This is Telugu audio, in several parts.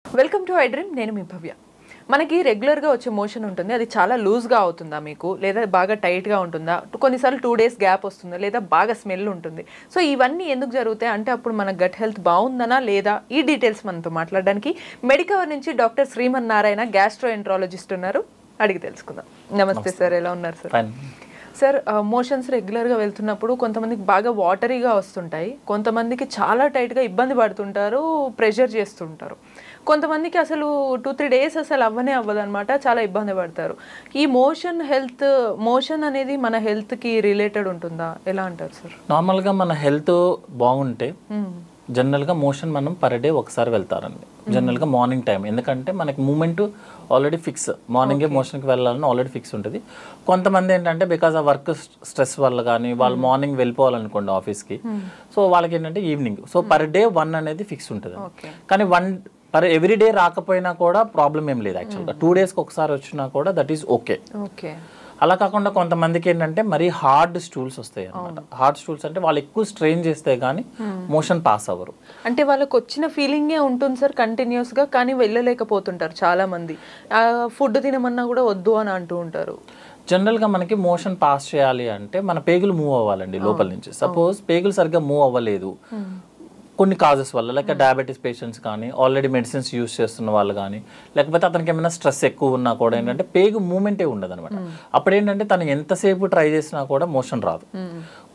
Welcome to I dream. నేను మీ భవ్య. మనకి రెగ్యులర్గా వచ్చే మోషన్ ఉంటుంది, అది చాలా లూజ్గా అవుతుందా మీకు, లేదా బాగా టైట్గా ఉంటుందా, కొన్నిసార్లు 2 days గ్యాప్ వస్తుందా, లేదా బాగా స్మెల్ ఉంటుంది. సో ఇవన్నీ ఎందుకు జరుగుతాయి అంటే అప్పుడు మన గట్ హెల్త్ బాగుందనా లేదా, ఈ డీటెయిల్స్ మనతో మాట్లాడడానికి మెడికవర్ నుంచి డాక్టర్ శ్రీమన్ నారాయణ గ్యాస్ట్రోఎంట్రాలజిస్ట్ ఉన్నారు. అడిగి తెలుసుకుందాం. నమస్తే సార్, ఎలా ఉన్నారు సార్? సార్, మోషన్స్ రెగ్యులర్గా వెళ్తున్నప్పుడు కొంతమందికి బాగా వాటరీగా వస్తుంటాయి, కొంతమందికి చాలా టైట్గా ఇబ్బంది పడుతుంటారు, ప్రెషర్ చేస్తుంటారు, కొంతమందికి అసలు 2-3 days అసలు అవ్వనే అవ్వదన్నమాట, చాలా ఇబ్బంది పడతారు. ఈ మోషన్ అనేది మన హెల్త్కి రిలేటెడ్ ఉంటుందా, ఎలా అంటారు సార్? నార్మల్గా మన హెల్త్ బాగుంటే జనరల్గా మోషన్ మనం పర్ డే ఒకసారి వెళ్తారండి, జనరల్గా మార్నింగ్ టైం. ఎందుకంటే మనకి మూమెంట్ ఆల్రెడీ ఫిక్స్, మార్నింగే మోషన్కి వెళ్ళాలని ఆల్రెడీ ఫిక్స్ ఉంటుంది. కొంతమంది ఏంటంటే బికాజ్ ఆ వర్క్ స్ట్రెస్ వల్ల కానీ వాళ్ళు మార్నింగ్ వెళ్ళిపోవాలనుకోండి ఆఫీస్కి, సో వాళ్ళకి ఏంటంటే ఈవినింగ్, సో పర్ డే 1 అనేది ఫిక్స్ ఉంటుంది. కానీ 1 ఎవ్రీ డే రాకపోయినా కూడా ప్రాబ్లం ఏం లేదు యాక్చువల్గా. 2 daysకి ఒకసారి వచ్చినా కూడా దట్ ఈస్ ఓకే. అలా కాకుండా కొంతమందికి ఏంటంటే మరీ హార్డ్ స్టూల్స్ వస్తాయి అన్నమాట. హార్డ్ స్టూల్స్ అంటే వాళ్ళు ఎక్కువ స్ట్రెయిన్ చేస్తే కానీ మోషన్ పాస్ అవ్వరు. అంటే వాళ్ళకి వచ్చిన ఫీలింగే ఉంటుంది సార్ కంటిన్యూస్గా, కానీ వెళ్ళలేకపోతుంటారు చాలా మంది. ఫుడ్ తినమన్నా కూడా వద్దు అని అంటూ ఉంటారు. జనరల్గా మనకి మోషన్ పాస్ చేయాలి అంటే మన పేగులు మూవ్ అవ్వాలండి లోపల నుంచి. సపోజ్ పేగులు సరిగ్గా మూవ్ అవ్వలేదు కొన్ని కాజెస్ వల్ల, లైక్ డయాబెటీస్ పేషెంట్స్ కానీ, ఆల్రెడీ మెడిసిన్స్ యూస్ చేస్తున్న వాళ్ళు కానీ, లేకపోతే అతనికి ఏమైనా స్ట్రెస్ ఎక్కువ ఉన్నా కూడా ఏంటంటే పేగు మూమెంటే ఉండదు అనమాట. అప్పుడు ఏంటంటే తను ఎంతసేపు ట్రై చేసినా కూడా మోషన్ రాదు.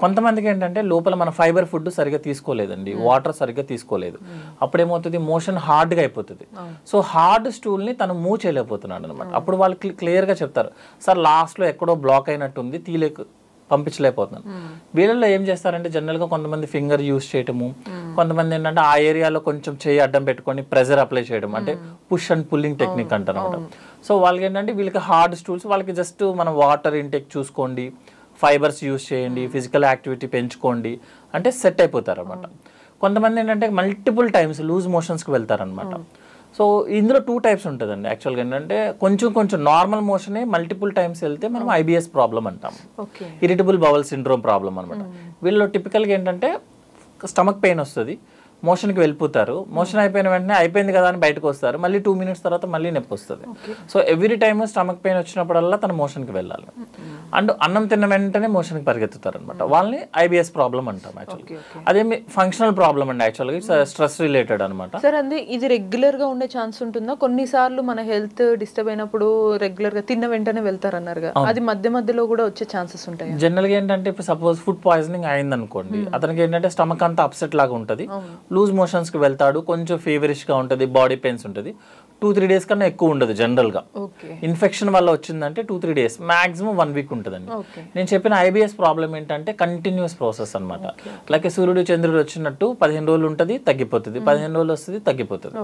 కొంతమందికి ఏంటంటే లోపల మన ఫైబర్ ఫుడ్ సరిగ్గా తీసుకోలేదండి, వాటర్ సరిగ్గా తీసుకోలేదు, అప్పుడు ఏమవుతుంది మోషన్ హార్డ్గా అయిపోతుంది. సో హార్డ్ స్టూల్ని తను మూవ్ చేయలేకపోతున్నాడు అనమాట. అప్పుడు వాళ్ళు క్లియర్గా చెప్తారు, సార్ లాస్ట్లో ఎక్కడో బ్లాక్ అయినట్టుంది, పంపించలేకపోతున్నాను. వీళ్ళల్లో ఏం చేస్తారంటే జనరల్గా కొంతమంది ఫింగర్ యూస్ చేయటము, కొంతమంది ఏంటంటే ఆ ఏరియాలో కొంచెం చేయి అడ్డం పెట్టుకొని ప్రెజర్ అప్లై చేయడం, అంటే పుష్ అండ్ పుల్లింగ్ టెక్నిక్ అంటారు అనమాట. సో వాళ్ళకి ఏంటంటే వీళ్ళకి హార్డ్ స్టూల్స్, వాళ్ళకి జస్ట్ మనం వాటర్ ఇంటేక్ చూసుకోండి, ఫైబర్స్ యూస్ చేయండి, ఫిజికల్ యాక్టివిటీ పెంచుకోండి అంటే సెట్ అయిపోతారు అనమాట. కొంతమంది ఏంటంటే మల్టిపుల్ టైమ్స్ లూజ్ మోషన్స్కి వెళ్తారనమాట. సో ఇందులో 2 types ఉంటుందండి యాక్చువల్గా. ఏంటంటే కొంచెం నార్మల్ మోషనే మల్టిపుల్ టైమ్స్ వెళ్తే మనం IBS ప్రాబ్లం అంటాం, ఇరిటబుల్ బవల్ సిండ్రోమ్ ప్రాబ్లం అనమాట. వీళ్ళలో టిపికల్గా ఏంటంటే స్టమక్ పెయిన్ వస్తుంది, మోషన్కి వెళ్ళిపోతారు, మోషన్ అయిపోయిన వెంటనే అయిపోయింది కదా అని బయటకు వస్తారు, మళ్ళీ 2 minutes తర్వాత మళ్ళీ నొప్పి వస్తుంది. So every time stomach pain వచ్చినప్పుడల్లా తన మోషన్కి వెళ్ళాలి. అండ్ అన్నం తిన్న వెంటనే మోషన్కి పరిగెత్తుతారు అనమాట, వాళ్ళని IBS ప్రాబ్లం అంటాం యాక్చువల్గా. అదేమి ఫంక్షనల్ ప్రాబ్లం అండి యాక్చువల్గా, స్ట్రెస్ రిలేటెడ్ అనమాట. సార్ అంతే, ఇది రెగ్యులర్గా ఉండే ఛాన్స్ ఉంటుందా? కొన్నిసార్లు మన హెల్త్ డిస్టర్బ్ అయినప్పుడు రెగ్యులర్గా తిన్న వెంటనే వెళ్తారన్నారు, అది మధ్య మధ్యలో కూడా వచ్చే ఛాన్సెస్ ఉంటాయి? జనరల్గా ఏంటంటే ఇప్పుడు సపోజ్ ఫుడ్ పాయిజనింగ్ అయింది అనుకోండి, అతనికి ఏంటంటే స్టమక్ అంతా అప్సెట్ లాగా ఉంటుంది, లూజ్ మోషన్స్కి వెళ్తాడు, కొంచెం ఫీవరిష్గా ఉంటుంది, బాడీ పెయిన్స్ ఉంటుంది, 2-3 days కన్నా ఎక్కువ ఉండదు జనరల్గా. ఇన్ఫెక్షన్ వల్ల వచ్చిందంటే 2-3 days, మాక్సిమం 1 week ఉంటుందండి. నేను చెప్పిన IBS ప్రాబ్లం ఏంటంటే కంటిన్యూస్ ప్రాసెస్ అనమాట. లైక్ సూర్యుడు చంద్రుడు వచ్చినట్టు 15 రోజులు ఉంటుంది, తగ్గిపోతుంది, 15 రోజులు వస్తుంది, తగ్గిపోతుంది.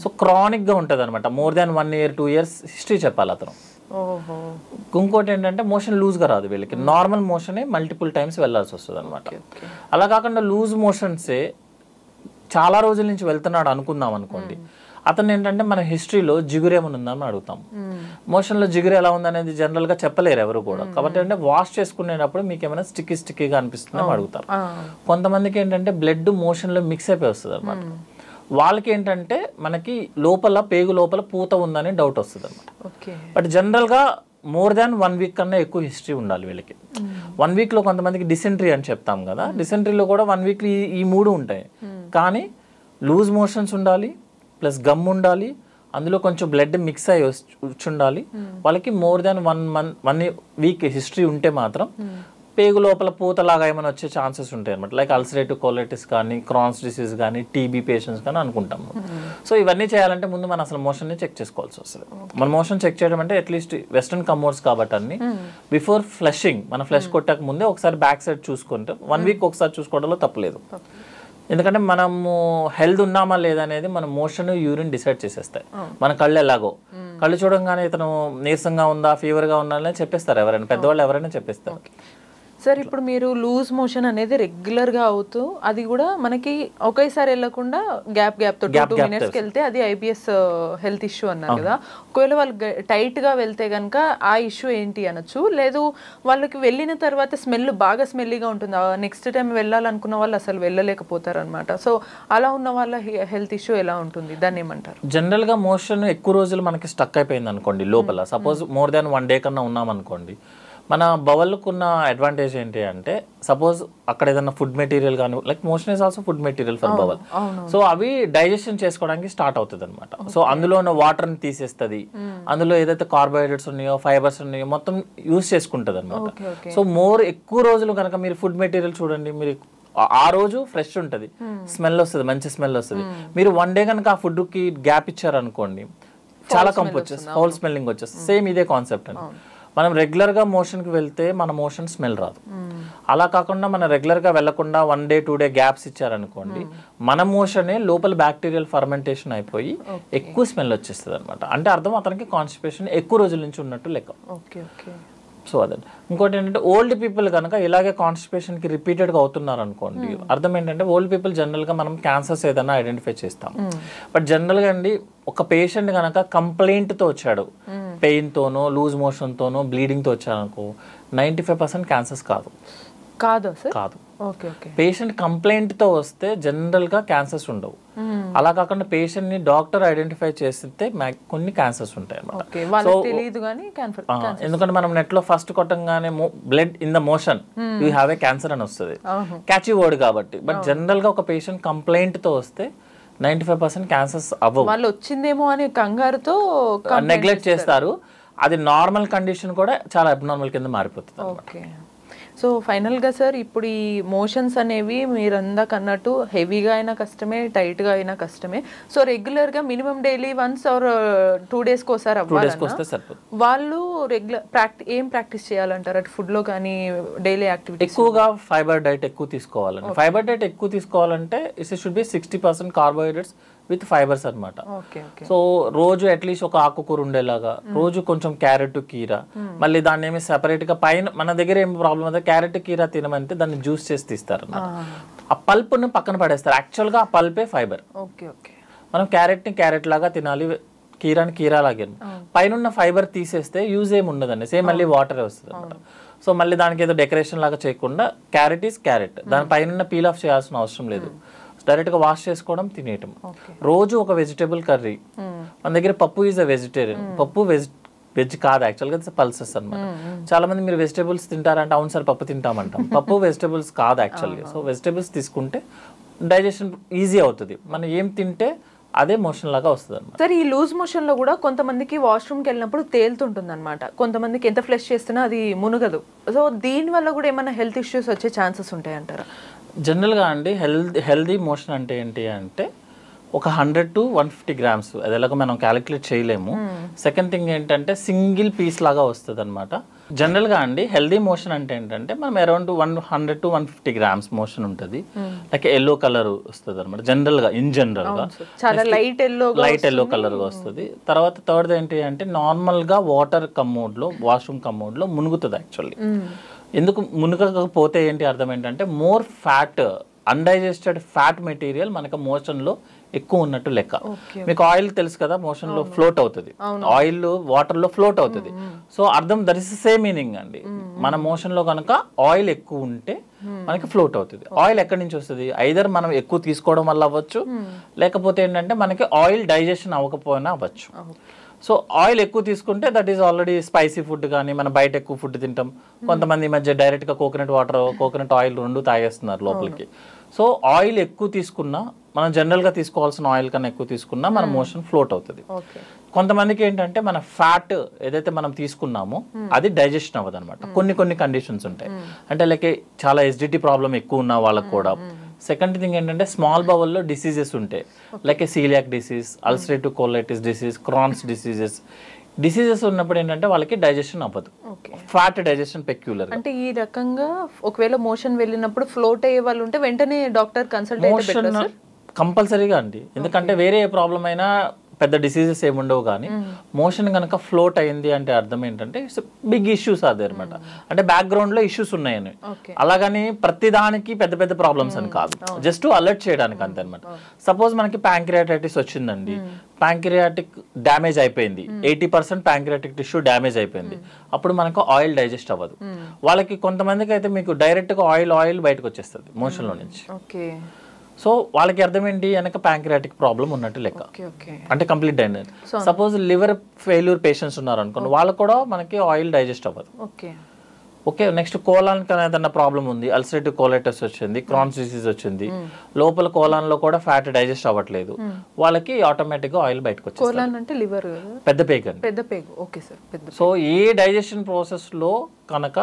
సో క్రానిక్గా ఉంటుంది అనమాట. More than 1 year 2 years history చెప్పాలి అతను. ఇంకోటి ఏంటంటే మోషన్ లూజ్గా రాదు వీళ్ళకి, నార్మల్ మోషనే మల్టిపుల్ టైమ్స్ వెళ్ళాల్సి వస్తుంది అనమాట. అలా కాకుండా లూజ్ మోషన్సే చాలా రోజుల నుంచి వెళ్తున్నాడు అనుకుందాం అనుకోండి, అతను ఏంటంటే మన హిస్టరీలో జిగురు ఏమైనా ఉందని అడుగుతాం. మోషన్లో జిగురు ఎలా ఉందనేది జనరల్గా చెప్పలేరు ఎవరు కూడా, కాబట్టి అంటే వాష్ చేసుకునేటప్పుడు మీకు ఏమైనా స్టిక్కీగా అనిపిస్తుందని అడుగుతారు. కొంతమందికి ఏంటంటే బ్లడ్ మోషన్లో మిక్స్ అయిపోయి వస్తుంది అనమాట. వాళ్ళకి ఏంటంటే మనకి పేగు లోపల పూత ఉందని డౌట్ వస్తుంది అనమాట. బట్ జనరల్గా మోర్ దాన్ 1 week కన్నా ఎక్కువ హిస్టరీ ఉండాలి వీళ్ళకి. 1 weekలో కొంతమందికి డిసెంట్రీ అని చెప్తాం కదా, డిసెంట్రీలో కూడా 1 week ఈ 3 ఉంటాయి. కానీ లూజ్ మోషన్స్ ఉండాలి, ప్లస్ గమ్ ఉండాలి, అందులో కొంచెం బ్లడ్ మిక్స్ అయ్యి వచ్చి ఉండాలి. వాళ్ళకి మోర్ దాన్ 1 week హిస్టరీ ఉంటే మాత్రం పేగు లోపల పూతలాగా ఏమైనా వచ్చే ఛాన్సెస్ ఉంటాయి అనమాట. లైక్ అల్సరేటివ్ కోలైటిస్ కానీ, క్రాన్స్ డిసీజ్ కానీ, TB పేషెంట్స్ కానీ అనుకుంటాము. సో ఇవన్నీ చేయాలంటే ముందు మనం అసలు మోషన్ని చెక్ చేసుకోవాల్సి వస్తుంది. మన మోషన్ చెక్ చేయడం అంటే అట్లీస్ట్ వెస్టర్న్ కమోడ్స్ కాబట్టి అన్ని బిఫోర్ ఫ్లషింగ్, మన ఫ్లష్ కొట్టక ముందే ఒకసారి బ్యాక్ సైడ్ చూసుకుంటే 1 week ఒకసారి చూసుకోవడంలో తప్పలేదు. ఎందుకంటే మనము హెల్త్ ఉన్నామా లేదనేది మన మోషన్, యూరిన్ డిసైడ్ చేసేస్తాయి. మన కళ్ళు ఎలాగో, కళ్ళు చూడంగానే ఇతను నీరసంగా ఉందా, ఫీవర్గా ఉందా అని చెప్పేస్తారు ఎవరైనా, పెద్దవాళ్ళు ఎవరైనా చెప్పేస్తారు. సార్ ఇప్పుడు మీరు లూజ్ మోషన్ అనేది రెగ్యులర్గా అవుతూ అది కూడా మనకి ఒకేసారి వెళ్ళకుండా గ్యాప్తో 2 minutesకి వెళ్తే అది ఐబిఎస్ హెల్త్ ఇష్యూ అన్నారు కదా. ఒకవేళ వాళ్ళు టైట్గా వెళ్తే కనుక ఆ ఇష్యూ ఏంటి అనొచ్చు, లేదు వాళ్ళకి వెళ్ళిన తర్వాత స్మెల్ బాగా స్మెల్లీగా ఉంటుంది, నెక్స్ట్ టైం వెళ్ళాలనుకున్న వాళ్ళు అసలు వెళ్ళలేకపోతారు అనమాట. సో అలా ఉన్న వాళ్ళ హెల్త్ ఇష్యూ ఎలా ఉంటుంది, దాన్ని ఏమంటారు? జనరల్గా మోషన్ ఎక్కువ రోజులు మనకి స్టక్ అయిపోయింది అనుకోండి లోపల, సపోజ్ మోర్ దాన్ 1 day కన్నా ఉన్నాం అనుకోండి, మన బవల్కు ఉన్న అడ్వాంటేజ్ ఏంటి అంటే సపోజ్ అక్కడ ఏదైనా ఫుడ్ మెటీరియల్ కానీ, like motion is also food material for bowel, so అవి డైజెషన్ చేసుకోవడానికి స్టార్ట్ అవుతుంది అనమాట. సో అందులో ఉన్న వాటర్ని తీసేస్తుంది, అందులో ఏదైతే కార్బోహైడ్రేట్స్ ఉన్నాయో ఫైబర్స్ ఉన్నాయో మొత్తం యూస్ చేసుకుంటుంది అనమాట. సో ఎక్కువ రోజులు కనుక మీరు ఫుడ్ మెటీరియల్ చూడండి, మీరు ఆ రోజు ఫ్రెష్ ఉంటుంది, స్మెల్ వస్తుంది, మంచి స్మెల్ వస్తుంది. మీరు 1 day కనుక ఆ ఫుడ్కి గ్యాప్ ఇచ్చారనుకోండి, చాలా కంపు వచ్చేస్తుంది, హోల్ స్మెల్లింగ్ వచ్చేస్తుంది. సేమ్ ఇదే కాన్సెప్ట్ అండి. మనం రెగ్యులర్గా మోషన్కి వెళ్తే మన మోషన్ స్మెల్ రాదు. అలా కాకుండా మనం రెగ్యులర్గా వెళ్లకుండా 1 day 2 day గ్యాప్స్ ఇచ్చారనుకోండి, మన మోషనే లోపల బ్యాక్టీరియల్ ఫర్మెంటేషన్ అయిపోయి ఎక్కువ స్మెల్ వచ్చేస్తుంది అనమాట. అంటే అర్థం అతనికి కాన్స్టిపేషన్ ఎక్కువ రోజుల నుంచి ఉన్నట్టు లెక్క. సో అదే. ఇంకోటి ఏంటంటే ఓల్డ్ పీపుల్ కనుక ఇలాగే కాన్స్టిపేషన్కి రిపీటెడ్గా అవుతున్నారు అనుకోండి, అర్థం ఏంటంటే ఓల్డ్ పీపుల్ జనరల్గా మనం క్యాన్సర్స్ ఏదైనా ఐడెంటిఫై చేస్తాం. బట్ జనరల్గా అండి ఒక పేషెంట్ కనుక కంప్లైంట్తో వచ్చాడు, పెయిన్తోనో లూజ్ మోషన్తోనో బ్లీడింగ్తో వచ్చాడు అనుకో, 95% క్యాన్సర్స్ కాదు. పేషెంట్ కంప్లైంట్తో వస్తే జనరల్గా క్యాన్సర్స్ ఉండవు. అలా కాకుండా పేషెంట్ని డాక్టర్ ఐడెంటిఫై చేస్తే కొన్ని క్యాన్సర్స్ ఉంటాయి అన్నమాట. ఎందుకంటే మనం నెట్లో ఫస్ట్ కొట్టంగానే blood in the motion you have a cancer అని వస్తుంది, క్యాచీ వర్డ్ కాబట్టి. బట్ జనరల్గా ఒక పేషెంట్ కంప్లైంట్తో వస్తే 95% క్యాన్సర్స్ అవ్వవు. వాళ్ళు వచ్చిందేమో అని కంగారుతో నెగ్లెక్ట్ చేస్తారు. అది నార్మల్ కండిషన్ కూడా చాలా అబ్నార్మల్ కింద మారిపోతుంది. సో ఫైనల్గా సార్ ఇప్పుడు ఈ మోషన్స్ అనేవి మీరు అందాక అన్నట్టు హెవీగా అయినా కష్టమే, టైట్గా అయినా కష్టమే. సో రెగ్యులర్గా మినిమం డైలీ వన్స్ ఆర్ 2 daysకి ఒకసారి అవ్వాలి. వాళ్ళు ఏం ప్రాక్టీస్ చేయాలంటారు అటు ఫుడ్లో కానీ డైలీ యాక్టివిటీ? ఎక్కువగా ఫైబర్ డైట్ ఎక్కువ తీసుకోవాలండి. ఫైబర్ డైట్ ఎక్కువ తీసుకోవాలంటే it should be 60% carbohydrates with fibres అనమాట. సో రోజు అట్లీస్ట్ ఒక ఆకుకూర ఉండేలాగా, రోజు కొంచెం క్యారెట్ కీరా, మళ్ళీ దాన్ని ఏమి సెపరేట్ గా పైన మన దగ్గర ఏం ప్రాబ్లం అయితే క్యారెట్ కీరా తినమంటే దాన్ని జ్యూస్ చేసి తీస్తారు అన్నమాట. ఆ పల్ప్ను పక్కన పడేస్తారు. యాక్చువల్ గా ఆ పల్పే ఫైబర్. మనం క్యారెట్ ని క్యారెట్ లాగా తినాలి, కీరాని కీరా లాగే. పైన ఫైబర్ తీసేస్తే యూజ్ ఏమి ఉండదండి, సేమ్ మళ్ళీ వాటరే వస్తుంది అనమాట. సో మళ్ళీ దానికి ఏదో డెకరేషన్ లాగా చేయకుండా క్యారెట్ ఈస్ క్యారెట్, దాని పైన పీల్ ఆఫ్ చేయాల్సిన అవసరం లేదు, డైరెక్ట్గా వాష్ చేసుకోవడం, తినేయటం. రోజు ఒక వెజిటేబుల్ కర్రీ. మన దగ్గర పప్పు ఈజ్ అ వెజిటేరియన్, పప్పు వెజ్ కాదు యాక్చువల్గా, పల్సెస్ అనమాట. చాలా మంది మీరు వెజిటేబుల్స్ తింటారంటే అవును సార్ పప్పు తింటామంటాం, పప్పు వెజిటేబుల్స్ కాదు యాక్చువల్గా. సో వెజిటేబుల్స్ తీసుకుంటే డైజెషన్ ఈజీ అవుతుంది, మనం ఏం తింటే అదే మోషన్ లాగా వస్తుంది అనమాట. సార్ ఈ లూజ్ మోషన్ లో కూడా కొంతమందికి వాష్రూమ్కి వెళ్ళినప్పుడు తేలుతుంటుంది అనమాట, కొంతమందికి ఎంత ఫ్లష్ చేస్తున్నా అది మునగదు. సో దీని వల్ల కూడా ఏమైనా హెల్త్ ఇష్యూస్ వచ్చే ఛాన్సెస్ ఉంటాయంటారా? జనరల్గా అండి హెల్దీ మోషన్ అంటే ఏంటి అంటే ఒక 100 to 150 grams, అది ఎలాగో మనం క్యాలిక్యులేట్ చేయలేము. సెకండ్ థింగ్ ఏంటంటే సింగిల్ పీస్ లాగా వస్తుంది అనమాట. జనరల్గా అండి హెల్దీ మోషన్ అంటే ఏంటంటే మనం అరౌండ్ 100 to 150 grams మోషన్ ఉంటుంది. లైక్ ఎల్లో కలర్ వస్తుంది అనమాట జనరల్గా, ఇన్ జనరల్గా లైట్ ఎల్లో కలర్గా వస్తుంది. తర్వాత థర్డ్ ఏంటి అంటే నార్మల్గా వాటర్ కమ్మోడ్లో, వాష్రూమ్ కమ్మోడ్లో మునుగుతుంది యాక్చువల్లీ. ఎందుకు మునగకపోతే ఏంటి అర్థం ఏంటంటే more fat, undigested fat material మనకు మోషన్లో ఎక్కువ ఉన్నట్టు లెక్క. మీకు ఆయిల్ తెలుసు కదా, మోషన్లో ఫ్లోట్ అవుతుంది, ఆయిల్ వాటర్లో ఫ్లోట్ అవుతుంది. సో అర్థం దట్ ఇస్ సేమ్ మీనింగ్ అండి. మన మోషన్లో కనుక ఆయిల్ ఎక్కువ ఉంటే మనకి ఫ్లోట్ అవుతుంది. ఆయిల్ ఎక్కడి నుంచి వస్తుంది? ఐదర్ మనం ఎక్కువ తీసుకోవడం వల్ల అవ్వచ్చు, లేకపోతే ఏంటంటే మనకి ఆయిల్ డైజెషన్ అవ్వకపోయినా అవ్వచ్చు. సో ఆయిల్ ఎక్కువ తీసుకుంటే that is already spicy food కానీ మనం బయట ఎక్కువ ఫుడ్ తింటాం. కొంతమంది ఈ మధ్య డైరెక్ట్గా కోకోనట్ వాటర్, కోకోనట్ ఆయిల్ రెండు తాగేస్తున్నారు లోపలికి. సో ఆయిల్ ఎక్కువ తీసుకున్నా, మనం జనరల్గా తీసుకోవాల్సిన ఆయిల్ కన్నా ఎక్కువ తీసుకున్నా మన మోషన్ ఫ్లోట్ అవుతుంది. కొంతమందికి ఏంటంటే మన ఫ్యాట్ ఏదైతే మనం తీసుకున్నామో అది డైజెషన్ అవ్వదు అనమాట. కొన్ని కండిషన్స్ ఉంటాయి, అంటే లైక్ చాలా ఎసిడిటీ ప్రాబ్లం ఎక్కువ ఉన్న వాళ్ళకు కూడా. సెకండ్ థింగ్ ఏంటంటే స్మాల్ బౌల్లో డిసీజెస్ ఉంటాయి, like coeliac disease, ulcerative colitis disease, Crohn's diseases ఉన్నప్పుడు ఏంటంటే వాళ్ళకి డైజెషన్ అవ్వదు, ఫ్యాట్ డైజెషన్ పెక్యులర్. అంటే ఈ రకంగా ఒకవేళ మోషన్ వెళ్ళినప్పుడు ఫ్లోట్ అయ్యే వాళ్ళు ఉంటే వెంటనే డాక్టర్ కన్సల్ట్ అయితే కంపల్సరీగా అండి. ఎందుకంటే వేరే ఏ ప్రాబ్లం అయినా పెద్ద డిసీజెస్ ఏముండవు కానీ మోషన్ కనుక ఫ్లోట్ అయింది అంటే అర్థం ఏంటంటే బిగ్ ఇష్యూస్ అదే అనమాట. అంటే బ్యాక్గ్రౌండ్ లో ఇష్యూస్ ఉన్నాయని, అలాగని ప్రతి దానికి పెద్ద పెద్ద ప్రాబ్లమ్స్ అని కాదు, జస్ట్ అలర్ట్ చేయడానికి అంతే అనమాట. సపోజ్ మనకి ప్యాంక్రియాటైటిస్ వచ్చిందండి, ప్యాంక్రియాటిక్ డ్యామేజ్ అయిపోయింది, 80% ప్యాంక్రియాటిక్ టిష్యూ డ్యామేజ్ అయిపోయింది, అప్పుడు మనకు ఆయిల్ డైజెస్ట్ అవ్వదు. వాళ్ళకి కొంతమందికి అయితే మీకు డైరెక్ట్ గా ఆయిల్ బయటకు వచ్చేస్తుంది మోషన్ లో నుంచి. సో వాళ్ళకి అర్థం ఏంటి, వెనక ప్యాంక్రియాటిక్ ప్రాబ్లం ఉన్నట్టు లెక్క, అంటే కంప్లీట్ అయినది. సపోజ్ లివర్ ఫెయిల్యూర్ పేషెంట్స్ ఉన్నారు అనుకోండి, వాళ్ళకు కూడా మనకి ఆయిల్ డైజెస్ట్ అవ్వదు. ఓకే, నెక్స్ట్ కోలాన్ ఏదైనా ప్రాబ్లం ఉంది, అల్సరేటివ్ కోలైటిస్ వచ్చింది, క్రాన్స్ డిసీజ్ వచ్చింది, లోపల కోలాన్ లో కూడా ఫ్యాట్ డైజెస్ట్ అవ్వట్లేదు, వాళ్ళకి ఆటోమేటిక్ గా ఆయిల్ బయటకు వచ్చేస్తుంది. పెద్ద పేగు. సో ఏ డైజెషన్ ప్రాసెస్ లో కనుక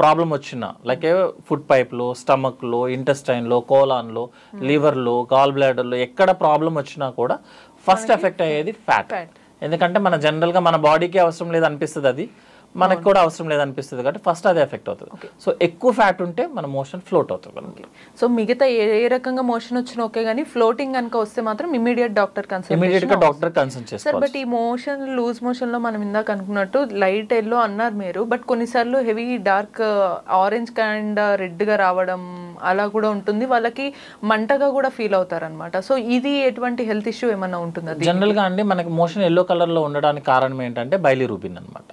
ప్రాబ్లం వచ్చినా, లైక్ ఫుడ్ పైప్ లో, స్టమక్ లో, ఇంటెస్టైన్ లో, కోలాన్ లో, లివర్ లో, గాల్ బ్లాడర్ లో ఎక్కడ ప్రాబ్లం వచ్చినా కూడా ఫస్ట్ ఎఫెక్ట్ అయ్యేది ఫ్యాట్. ఎందుకంటే మన జనరల్ గా మన బాడీకి అవసరం లేదు అనిపిస్తుంది, అది మనకు కూడా అవసరం లేదనిపిస్తుంది కాబట్టి ఫస్ట్ అదే ఎఫెక్ట్ అవుతుంది. సో ఎక్కువ ఫ్యాట్ ఉంటే మన మోషన్ ఫ్లోట్ అవుతుంది. సో మిగతా ఏ రకంగా మోషన్ వచ్చినా ఓకే, కానీ ఫ్లోటింగ్ కనుక వస్తే మాత్రం ఇమీడియట్ గా డాక్టర్ కన్సల్ట్ చేస్తారు. బట్ ఈ మోషన్ లూజ్ మోషన్ లో మనం ఇందాక అనుకున్నట్టు లైట్ ఎల్లో అన్నారు మీరు, బట్ కొన్నిసార్లు heavy dark orange kind red గా రావడం అలా కూడా ఉంటుంది, వాళ్ళకి మంటగా కూడా ఫీల్ అవుతారు అనమాట. సో ఇది ఎటువంటి హెల్త్ ఇష్యూ ఏమన్నా ఉంటుందా? జనరల్ గా అండి మనకి మోషన్ ఎల్లో కలర్ లో ఉండడానికి కారణం ఏంటంటే బైలిరూబిన్ అనమాట.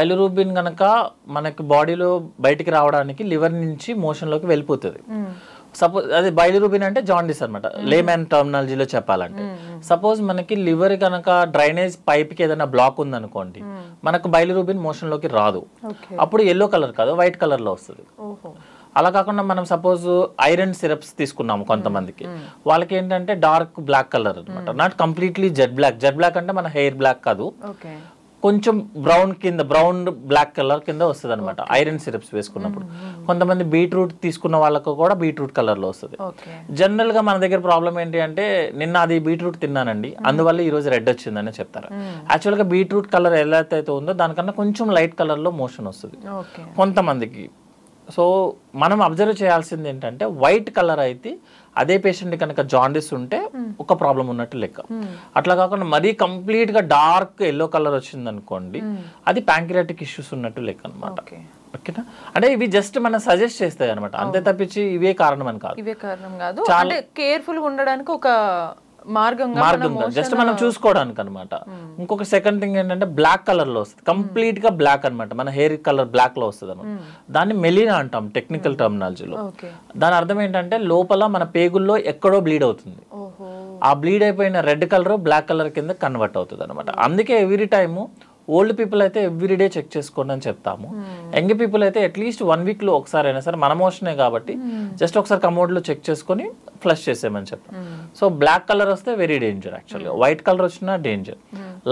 బైలిరూబిన్ కనుక మనకి బాడీలో బయటికి రావడానికి లివర్ నుంచి మోషన్ లోకి వెళ్ళిపోతుంది. సపోజ్ అది బైలిరూబిన్ అంటే జాండిస్ అనమాట, లేమ్యాన్ టర్మినాలజీలో చెప్పాలంటే. సపోజ్ మనకి లివర్ కనుక డ్రైనేజ్ పైప్ కి ఏదైనా బ్లాక్ ఉందనుకోండి, మనకు బైలిరూబిన్ మోషన్ లోకి రాదు, అప్పుడు ఎల్లో కలర్ కాదు వైట్ కలర్ లో వస్తుంది. అలా కాకుండా మనం సపోజ్ ఐరన్ సిరప్స్ తీసుకున్నాము కొంతమందికి, వాళ్ళకి ఏంటంటే డార్క్ బ్లాక్ కలర్ అనమాట, నాట్ కంప్లీట్లీ జెడ్ బ్లాక్ అంటే మన హెయిర్ బ్లాక్ కాదు, కొంచెం బ్రౌన్ బ్లాక్ కలర్ కింద వస్తుంది అనమాట ఐరన్ సిరప్స్ వేసుకున్నప్పుడు. కొంతమంది బీట్రూట్ తీసుకున్న వాళ్ళకు కూడా బీట్రూట్ కలర్ లో వస్తుంది. జనరల్ గా మన దగ్గర ప్రాబ్లం ఏంటి అంటే, నిన్న అది బీట్రూట్ తిన్నానండి అందువల్ల ఈ రోజు రెడ్ వచ్చిందని చెప్తారు. యాక్చువల్ గా బీట్రూట్ కలర్ ఎలా అయితే ఉందో దానికన్నా కొంచెం లైట్ కలర్ లో మోషన్ వస్తుంది కొంతమందికి. సో మనం అబ్జర్వ్ చేయాల్సింది ఏంటంటే, వైట్ కలర్ అయితే అదే పేషెంట్ కనుక జాండిస్ ఉంటే ఒక ప్రాబ్లం ఉన్నట్టు లెక్క. అట్లా కాకుండా మరీ కంప్లీట్ గా డార్క్ ఎల్లో కలర్ వచ్చింది అనుకోండి, అది ప్యాంక్రియాటిక్ ఇష్యూస్ ఉన్నట్టు లెక్క అనమాట. ఓకేనా, అంటే ఇవి జస్ట్ మనం సజెస్ట్ చేస్తాయి అనమాట, అంతే తప్పించి ఇవే కారణం అని కాదు. చాలా కేర్ఫుల్ గా ఉండడానికి ఒక మార్గం జస్ట్ మనం చూసుకోవడానికి అనమాట. ఇంకొక సెకండ్ థింగ్ ఏంటంటే, బ్లాక్ కలర్ లో వస్తుంది, కంప్లీట్ గా బ్లాక్ అనమాట, మన హెయిర్ కలర్ బ్లాక్ లో వస్తుంది అనమాట. దాన్ని మెలినా అంటాం టెక్నికల్ టర్మినాలజీలో. దాని అర్థం ఏంటంటే, లోపల మన పేగుల్లో ఎక్కడో బ్లీడ్ అవుతుంది, ఆ బ్లీడ్ అయిపోయిన రెడ్ కలర్ బ్లాక్ కలర్ కింద కన్వర్ట్ అవుతుంది అనమాట. అందుకే ఎవ్రీ టైము ఓల్డ్ పీపుల్ అయితే ఎవ్రీడే చెక్ చేసుకోండి అని చెప్తాము. యంగ్ పీపుల్ అయితే అట్లీస్ట్ 1 week లో ఒకసారి అయినా సరే, మన మోషనే కాబట్టి జస్ట్ ఒకసారి కమోడ్ లో చెక్ చేసుకొని ఫ్లష్ చేసేయమని చెప్తాం. సో బ్లాక్ కలర్ వస్తే వెరీ డేంజర్, యాక్చువల్గా వైట్ కలర్ వచ్చినా danger.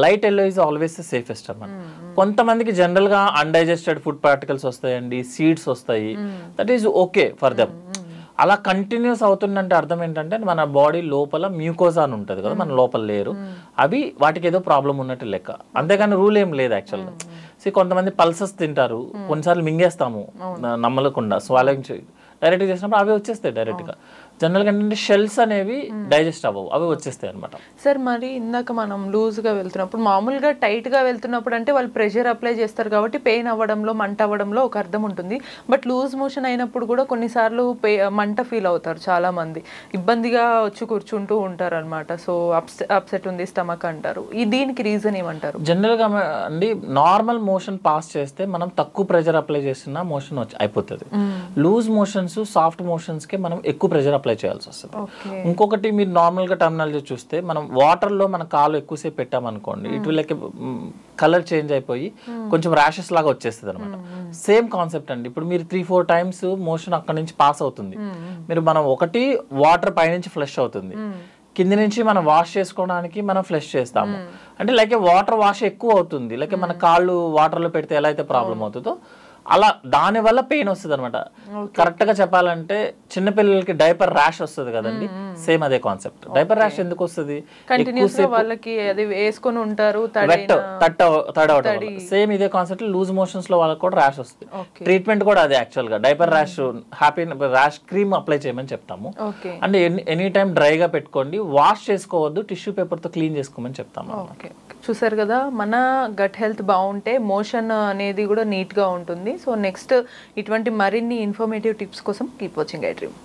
Light yellow is always the safest అన్నమాట. కొంతమందికి జనరల్ గా అన్డైజెస్టెడ్ ఫుడ్ పార్టికల్స్ వస్తాయండి, సీడ్స్ వస్తాయి, that is okay for them. అలా కంటిన్యూస్ అవుతుందంటే అర్థం ఏంటంటే, మన బాడీ లోపల మ్యూకోజా అని ఉంటుంది కదా, మన లోపల లేరు, అవి వాటికి ఏదో ప్రాబ్లం ఉన్నట్టు లెక్క, అంతేగాని రూల్ ఏం లేదు యాక్చువల్గా. సో కొంతమంది పల్సెస్ తింటారు, కొన్నిసార్లు మింగేస్తాము నమ్మలకుండా, స్వాలింగ్ డైరెక్ట్గా చేసినప్పుడు అవి వచ్చేస్తాయి డైరెక్ట్గా. జనరల్గా ఏంటంటే షెల్స్ అనేవి డైజెస్ట్ అవ్వవు, అవి వచ్చేస్తాయి అనమాట. సార్ మరి ఇందాక మనం లూజ్గా వెళ్తున్నప్పుడు, మామూలుగా టైట్గా వెళ్తున్నప్పుడు అంటే వాళ్ళు ప్రెషర్ అప్లై చేస్తారు కాబట్టి పెయిన్ అవ్వడంలో మంట అవ్వడంలో ఒక అర్థం ఉంటుంది. బట్ లూజ్ మోషన్ అయినప్పుడు కూడా కొన్నిసార్లు మంట ఫీల్ అవుతారు చాలా మంది, ఇబ్బందిగా వచ్చి కూర్చుంటూ ఉంటారు అనమాట. సో అప్సెట్ ఉంది స్టమక్ అంటారు, దీనికి రీజన్ ఏమంటారు? జనరల్గా అండి, నార్మల్ మోషన్ పాస్ చేస్తే మనం తక్కువ ప్రెషర్ అప్లై చేసిన మోషన్ అయిపోతుంది. లూజ్ మోషన్స్ సాఫ్ట్ మోషన్స్ కి మనం ఎక్కువ ప్రెషర్ అప్లై చేయాల్సి వస్తుంది. ఇంకొకటి, మీరు నార్మల్ గా టర్మినాలజీ చూస్తే, మనం వాటర్ లో మన కాలు ఎక్కువసేపు పెట్టామనుకోండి, ఇటు లైక్ కలర్ చేంజ్ అయిపోయి కొంచెం ర్యాషెస్ లాగా వచ్చేస్తుంది అనమాట. సేమ్ కాన్సెప్ట్ అండి. ఇప్పుడు మీరు 3-4 times మోషన్ అక్కడ నుంచి పాస్ అవుతుంది, మీరు మనం ఒకటి వాటర్ పైనుంచి ఫ్లష్ అవుతుంది, కింది నుంచి మనం వాష్ చేసుకోవడానికి మనం ఫ్లష్ చేస్తాము. అంటే లైక్ వాటర్ వాష్ ఎక్కువ అవుతుంది, లైక్ మన కాళ్ళు వాటర్ లో పెడితే ఎలా అయితే ప్రాబ్లం అవుతుందో అలా దాని వల్ల పెయిన్ వస్తుంది అనమాట. కరెక్ట్ గా చెప్పాలంటే, చిన్నపిల్లలకి డైపర్ ర్యాష్ వస్తుంది కదండి, సేమ్ అదే కాన్సెప్ట్. డైపర్ ర్యాష్ ఎందుకు వస్తుంది? కంటిన్యూస్ గా వాళ్ళకి అది వేసుకొని ఉంటారు, తడవటం. సేమ్ ఇదే కాన్సెప్ట్ లూజ్ మోషన్స్ లో వాళ్ళకి కూడా ర్యాష్ వస్తుంది. ట్రీట్మెంట్ కూడా అదే యాక్చువల్ గా. Diaper rash rash cream apply చేయమని చెప్తాము. అంటే ఎనీ టైం డ్రైగా పెట్టుకోండి, వాష్ చేసుకోవద్దు, టిష్యూ పేపర్ తో క్లీన్ చేసుకోమని చెప్తాము. చూసారు కదా, మన గట్ హెల్త్ బాగుంటే మోషన్ అనేది కూడా నీట్ గా ఉంటుంది. సో నెక్స్ట్ ఇటువంటి మరిన్ని ఇన్ఫర్మేటివ్ టిప్స్ కోసం కీప్ వాచింగ్ ఐ డ్రీమ్.